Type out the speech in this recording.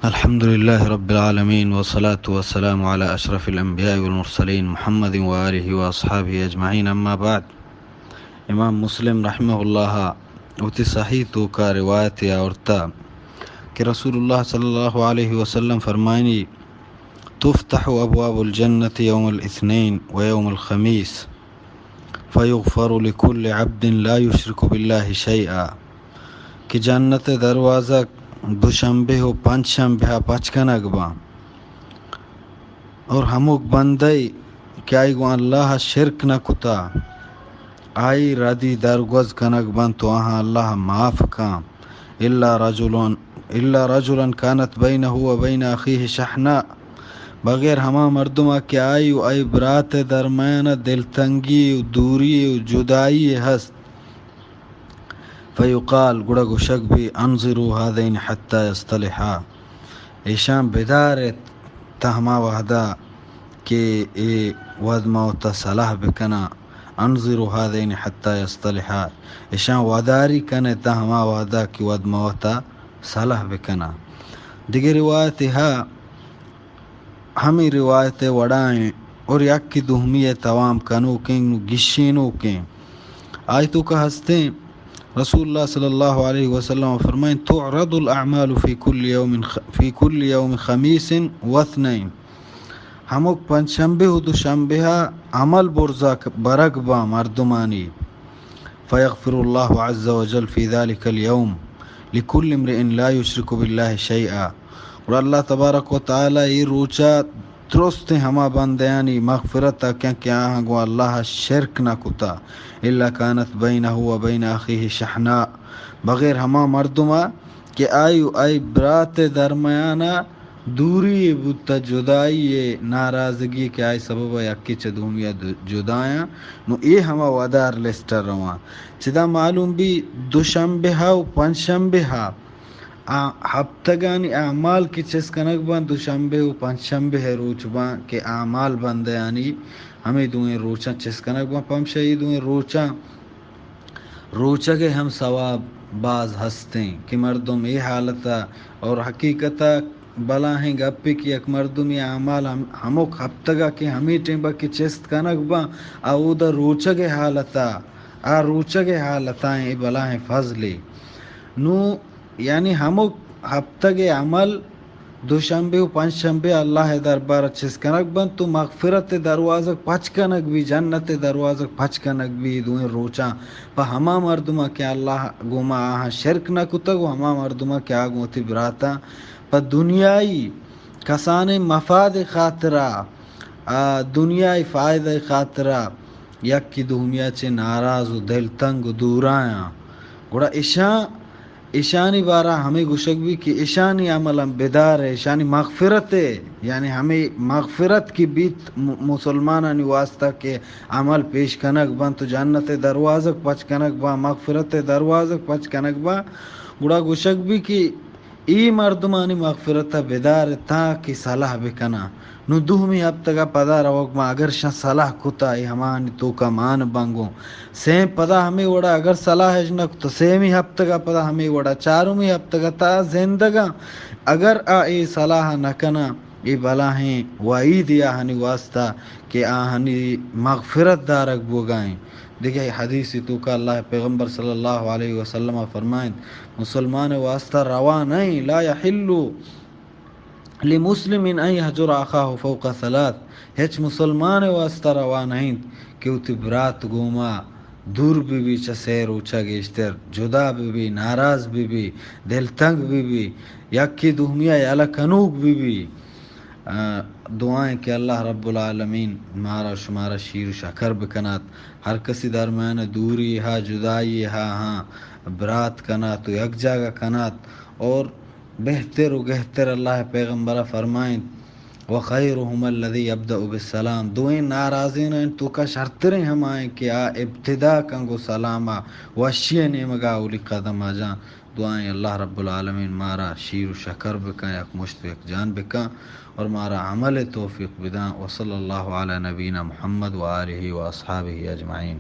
الحمد لله رب العالمين والصلاة والسلام على أشرف الأنبياء والمرسلين محمد وآله وأصحابه أجمعين. أما بعد، امام مسلم رحمہ اللہ وتی صحیح تو کا روایت یا اورتا کہ رسول اللہ صلی اللہ علیہ وسلم فرمائنی تفتح ابواب الجنة يوم الاثنين ويوم الخميس فيغفر لكل عبد لا يشرك بالله شيئا، کہ جنت دروازہ دوشنبہ و پنج شنبہ پچکنگ با اور ہموک بندئی کہ آئی گو اللہ شرک نہ کتا آئی ردی درگوز کنگ بن تو آہاں اللہ معاف کام الا رجلا كانت بینہ و بین اخیہ شحناء، بغیر ہما مردمہ کہ آئی و آئی برات درمیان دلتنگی و دوری و جدائی ہست، فیقال گڑا گشک بھی انظروا هذین حتی یصطلحا، ایشان بدارت تہما وحدہ کہ اے ود موتا صلاح بکنا، انظروا هذین حتی یصطلحا، ایشان وداری کنے تہما وحدہ کہ ود موتا صلاح بکنا. دیگر روایت ہمیں روایت وڑائیں اور یک کی دہمی توام کنو کیں گشینو کیں آیتو کا ہستیں. رسول اللہ صلی اللہ علیہ وسلم فرمائیں تعرض الاعمال فی کل یوم خمیس واثنین، ہموک پنجشنبہ و دوشنبہ عمل برزا برگ با مردمانی، فیغفر اللہ عز وجل فی ذلك اليوم لكل امرئ لا يشرك بالله شیئا، اور اللہ تبارک و تعالی یہ روچا درست ہما بندیانی مغفرت کیا گو اللہ شرک نہ کتا الا کانت بینہ و بین اخیہ شحناء، بغیر ہما مردمہ کہ آئی برات درمیانہ دوری بودتا جدائی ناراضگی کہ آئی سبب یکی چدومیا جدایاں نو یہ ہما ودار لسٹر رواں چدا معلوم بھی دوشنبہ و پنجشنبہ ہفتگانی اعمال کی چسکنک بان دوشنبہ و پنجشنبہ روچ بان کہ اعمال بندیانی ہمیں دوئیں روچاں چسکنک بان پمشہی دوئیں روچا کے ہم ثواب باز ہستیں کہ مردم یہ حالتا اور حقیقتا بلا ہیں گپی کی ایک مردمی اعمال ہموک ہفتگا کہ ہمیں ٹیمبا کی چست کنک با او دا روچا کے حالتا روچا کے حالتا ہیں بلا ہیں فضلی نو، یعنی ہموک ہفتگے عمل دوشنبہ و پنجشنبہ اللہ دربار چسکنک بن تو مغفرت دروازہ پچکنک بھی جنت دروازہ پچکنک بھی دوئیں روچاں پا ہما مردمہ کیا اللہ گوما آہاں شرک نہ کتا گو ہما مردمہ کیا گوتی براتا پا دنیای کسانے مفاد خاطرہ دنیای فائدہ خاطرہ یک کی دہمیا چے ناراض و دل تنگ و دورایا گوڑا ایشانی بارہ ہمیں گشک بھی کہ ایشانی عمل بدار ہے، ایشانی مغفرت ہے، یعنی ہمیں مغفرت کی بیت مسلمانانی واسطہ کے عمل پیش کنک بن تو جنت دروازک پچ کنک با مغفرت دروازک پچ کنک با گڑا گشک بھی کہ ای مردمانی مغفرت بدار تا کی صلاح بکنا نو دوہمی ہفتگا پدا روک ما اگر شاہ صلاح کتا ای ہمانی تو کا مان بنگو سیم پدا ہمیں وڑا اگر صلاح اجنک تو سیمی ہفتگا پدا ہمیں وڑا چارومی ہفتگا تا زندگا اگر ای صلاح نکنا ای بلا ہیں وعید یا ہنی واسطہ کہ آہنی مغفرت دارک بوگائیں. دیکھیں حدیثی تو کا اللہ پیغمبر صلی اللہ علیہ وسلم فرمائیں مسلمان واسطہ روا نہیں لا یحلو لمسلم ان یحجر اخاہ فوق ثلاث، ہچ مسلمان واسطہ روا نہیں کہ اتی برات گوما دور بھی چسے روچا گیشتر جدا بھی ناراض بھی دل تنگ بھی یکی دہمیا یالا کنوک بھی دعائیں کہ اللہ رب العالمین مارا شمارا شیر و شکر بکنات، ہر کسی درمیان دوری ہا جدائی ہاں برات کنات تو یک جاگہ کنات، اور بہتر و گہتر اللہ پیغمبر فرمائیں وخیرہم الذی یبدأ بالسلام، دوئیں ناراضین ہیں تو کا شرطریں ہم آئیں کہ ابتدا کنگو سلاما وشی نیمگا اولی قدم آجاں. دعائیں اللہ رب العالمین مارا شیر و شکر بکا یک مشت یک جان بکا اور مارا عمل توفیق بداں. وصلی اللہ علی نبینا محمد و آلہ و اصحابہ اجمعین.